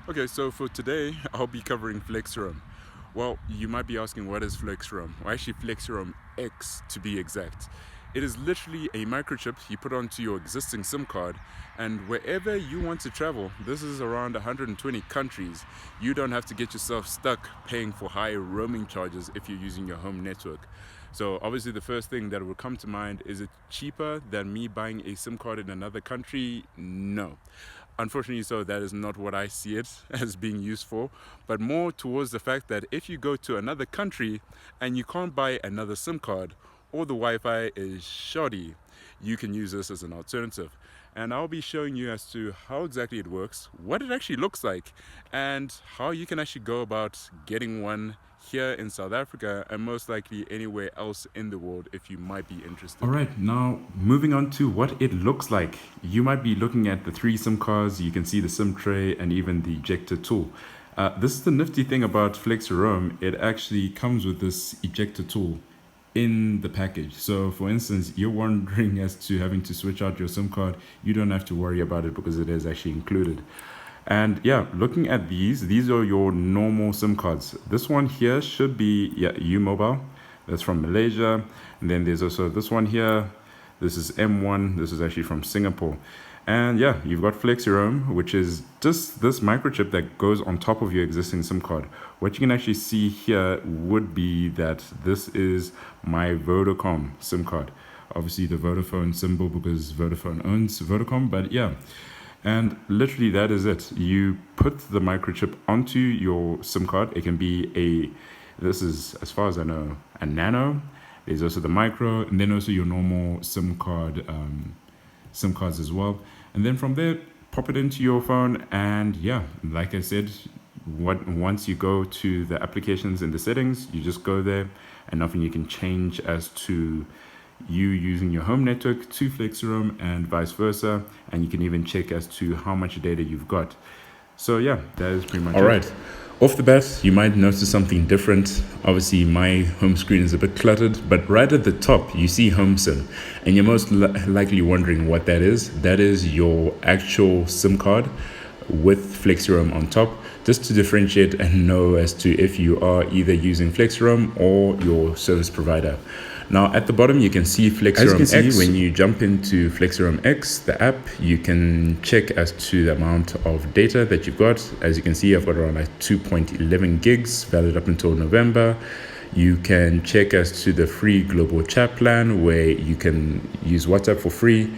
Okay, so for today, I'll be covering Flexiroam. Well, you might be asking, what is Flexiroam? Well, actually, Flexiroam X to be exact. It is literally a microchip you put onto your existing SIM card, and wherever you want to travel, this is around 120 countries, you don't have to get yourself stuck paying for high roaming charges if you're using your home network. So obviously the first thing that would come to mind, is it cheaper than me buying a SIM card in another country? No. Unfortunately, so that is not what I see it as being used for, but more towards the fact that if you go to another country and you can't buy another SIM card or the Wi-Fi is shoddy, you can use this as an alternative. And I'll be showing you as to how exactly it works, what it actually looks like, and how you can actually go about getting one here in South Africa and most likely anywhere else in the world if you might be interested. All right, now moving on to what it looks like. You might be looking at the three SIM cards, you can see the SIM tray and even the ejector tool. This is the nifty thing about Flexiroam, it actually comes with this ejector tool in the package. So for instance, you're wondering as to having to switch out your SIM card, you don't have to worry about it because it is actually included. And yeah, looking at these are your normal SIM cards. This one here should be U-Mobile. That's from Malaysia. And then there's also this one here. This is M1. This is actually from Singapore. And yeah, you've got Flexiroam, which is just this microchip that goes on top of your existing SIM card. What you can actually see here would be that this is my Vodacom SIM card. Obviously the Vodafone symbol because Vodafone owns Vodacom, but yeah. And literally that is it. You put the microchip onto your SIM card. It can be this is, as far as I know, a nano. There's also the micro, and then also your normal SIM cards as well. And then from there, pop it into your phone, and yeah, like I said, once you go to the applications in the settings, you just go there, and nothing you can change as to you using your home network to Flexiroam and vice versa, and you can even check as to how much data you've got. So yeah, that is pretty much it. All right. Off the bat, you might notice something different. Obviously, my home screen is a bit cluttered, but right at the top, you see Home SIM, and you're most likely wondering what that is. That is your actual SIM card with Flexiroam on top, just to differentiate and know as to if you are either using Flexiroam or your service provider. Now at the bottom you can see Flexiroam X. When you jump into Flexiroam X, the app, you can check as to the amount of data that you've got. As you can see, I've got around like 2.11 gigs valid up until November. You can check as to the free global chat plan where you can use WhatsApp for free.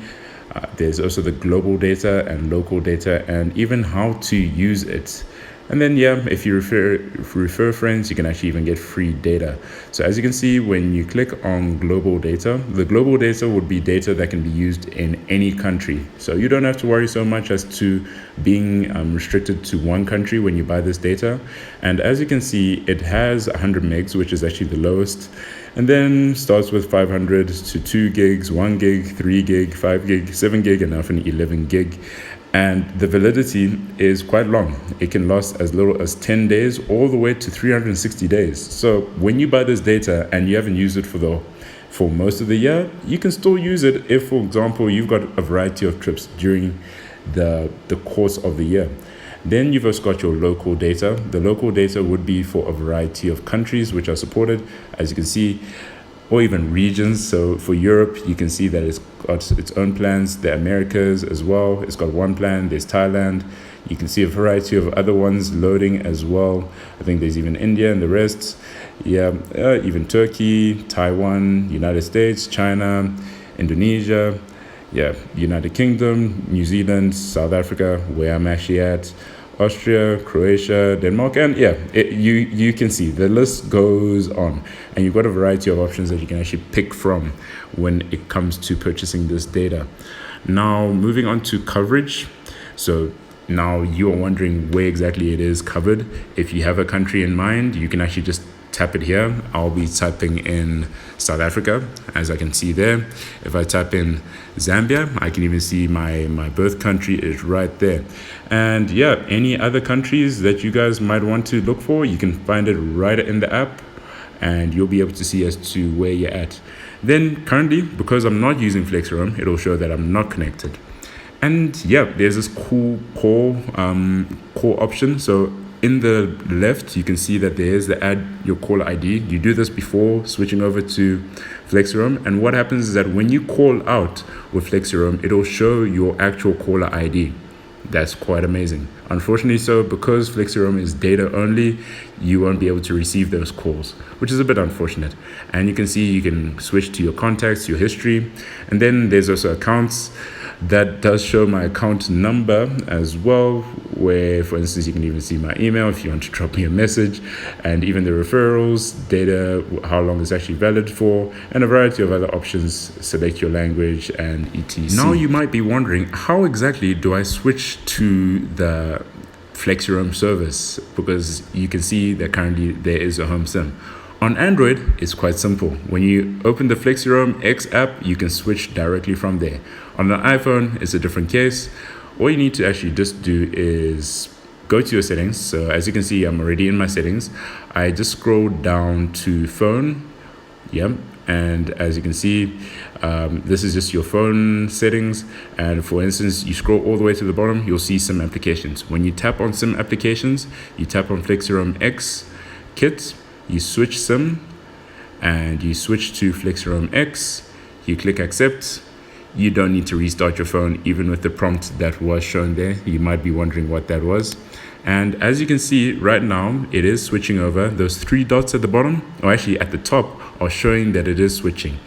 There's also the global data and local data and even how to use it. And then yeah, if you refer friends, you can actually even get free data. So as you can see, when you click on global data, the global data would be data that can be used in any country. So you don't have to worry so much as to being restricted to one country when you buy this data. And as you can see, it has 100 megs, which is actually the lowest. And then starts with 500 to 2 gigs, 1 gig, 3 gig, 5 gig, 7 gig, and often 11 gig. And the validity is quite long. It can last as little as 10 days all the way to 360 days. So when you buy this data and you haven't used it for most of the year, you can still use it if, for example, you've got a variety of trips during the course of the year. Then you've also got your local data. The local data would be for a variety of countries which are supported, as you can see, or even regions. So for Europe, you can see that it's got its own plans. The Americas as well, it's got one plan. There's Thailand. You can see a variety of other ones loading as well. I think there's even India and the rest. Yeah, even Turkey, Taiwan, United States, China, Indonesia, yeah, United Kingdom, New Zealand, South Africa, where I'm actually at, Austria, Croatia, Denmark, and yeah, you can see the list goes on, and you've got a variety of options that you can actually pick from when it comes to purchasing this data. Now, moving on to coverage. So now you are wondering where exactly it is covered. If you have a country in mind, you can actually just tap it here. I'll be typing in South Africa, as I can see there. If I type in Zambia, I can even see my birth country is right there. And yeah, any other countries that you guys might want to look for, you can find it right in the app, and you'll be able to see as to where you're at. Then currently, because I'm not using Flexiroam, it'll show that I'm not connected. And yeah, there's this cool call option. So in the left, you can see that there's the add your caller ID. You do this before switching over to Flexiroam. And what happens is that when you call out with Flexiroam, it'll show your actual caller ID. That's quite amazing. Unfortunately, so because Flexiroam is data only, you won't be able to receive those calls, which is a bit unfortunate. And you can see you can switch to your contacts, your history, and then there's also accounts. That does show my account number as well, where, for instance, you can even see my email if you want to drop me a message, and even the referrals, data, how long it's actually valid for, and a variety of other options. Select your language and etc. Now you might be wondering, how exactly do I switch to the Flexiroam service? Because you can see that currently there is a home sim. On Android, it's quite simple. When you open the Flexiroam X app, you can switch directly from there. On an iPhone, it's a different case. All you need to actually just do is go to your settings. So as you can see, I'm already in my settings. I just scroll down to phone. Yeah. And as you can see, this is just your phone settings. And for instance, you scroll all the way to the bottom, you'll see SIM applications. When you tap on SIM applications, you tap on Flexiroam X kit. You switch SIM and you switch to Flexiroam X. You click accept. You don't need to restart your phone, even with the prompt that was shown there. You might be wondering what that was. And as you can see right now, it is switching over. Those three dots at the bottom, or actually at the top, are showing that it is switching.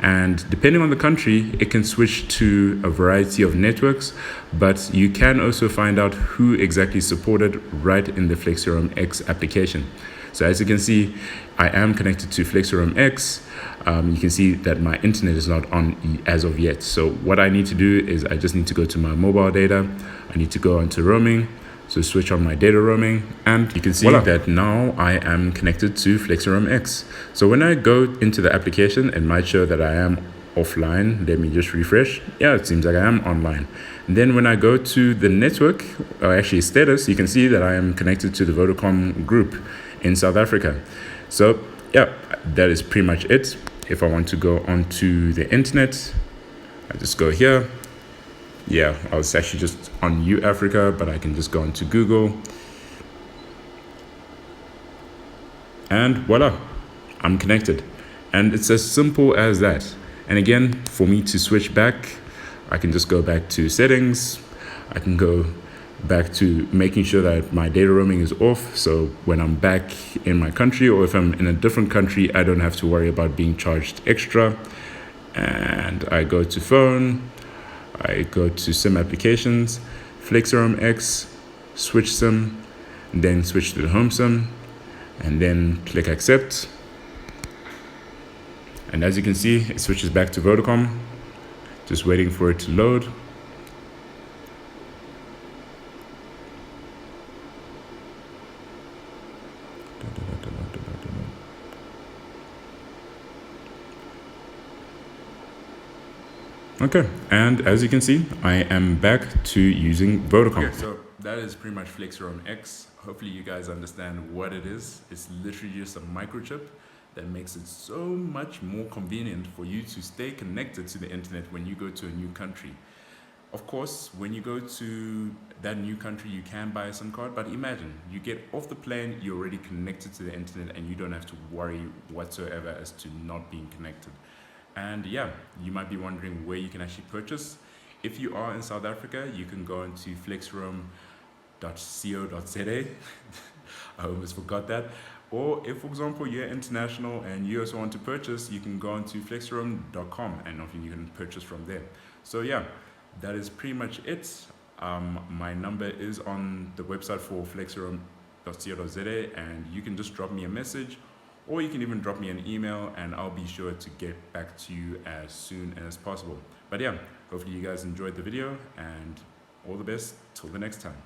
And depending on the country, it can switch to a variety of networks, but you can also find out who exactly supported right in the Flexiroam X application. So as you can see, I am connected to Flexiroam X. You can see that my internet is not on as of yet. So what I need to do is I just need to go to my mobile data. I need to go onto roaming. So switch on my data roaming, and you can see that now I am connected to Flexiroam X. So when I go into the application, it might show that I am offline. Let me just refresh. Yeah, it seems like I am online. And then when I go to the network, or actually status, you can see that I am connected to the Vodacom group in South Africa. So yeah, that is pretty much it. If I want to go onto the internet, I just go here. Yeah, I was actually just on Africa, but I can just go into Google. And voila, I'm connected. And it's as simple as that. And again, for me to switch back, I can just go back to settings. I can go back to making sure that my data roaming is off. So when I'm back in my country, or if I'm in a different country, I don't have to worry about being charged extra. And I go to phone. I go to SIM applications, Flexiroam X, switch SIM, then switch to the home SIM, and then click accept. And as you can see, it switches back to Vodacom. Just waiting for it to load. Okay, and as you can see, I am back to using Vodacom. Okay, so that is pretty much Flexiroam X. Hopefully you guys understand what it is. It's literally just a microchip that makes it so much more convenient for you to stay connected to the internet when you go to a new country. Of course, when you go to that new country, you can buy a SIM card, but imagine you get off the plane, you're already connected to the internet, and you don't have to worry whatsoever as to not being connected. And yeah, you might be wondering where you can actually purchase. If you are in South Africa, you can go into flexiroam.co.za. I almost forgot that. Or if, for example, you're international and you also want to purchase, you can go onto flexiroam.com and you can purchase from there. So yeah, that is pretty much it. My number is on the website for flexiroam.co.za, and you can just drop me a message, or you can even drop me an email, and I'll be sure to get back to you as soon as possible. But yeah, hopefully you guys enjoyed the video, and all the best till the next time.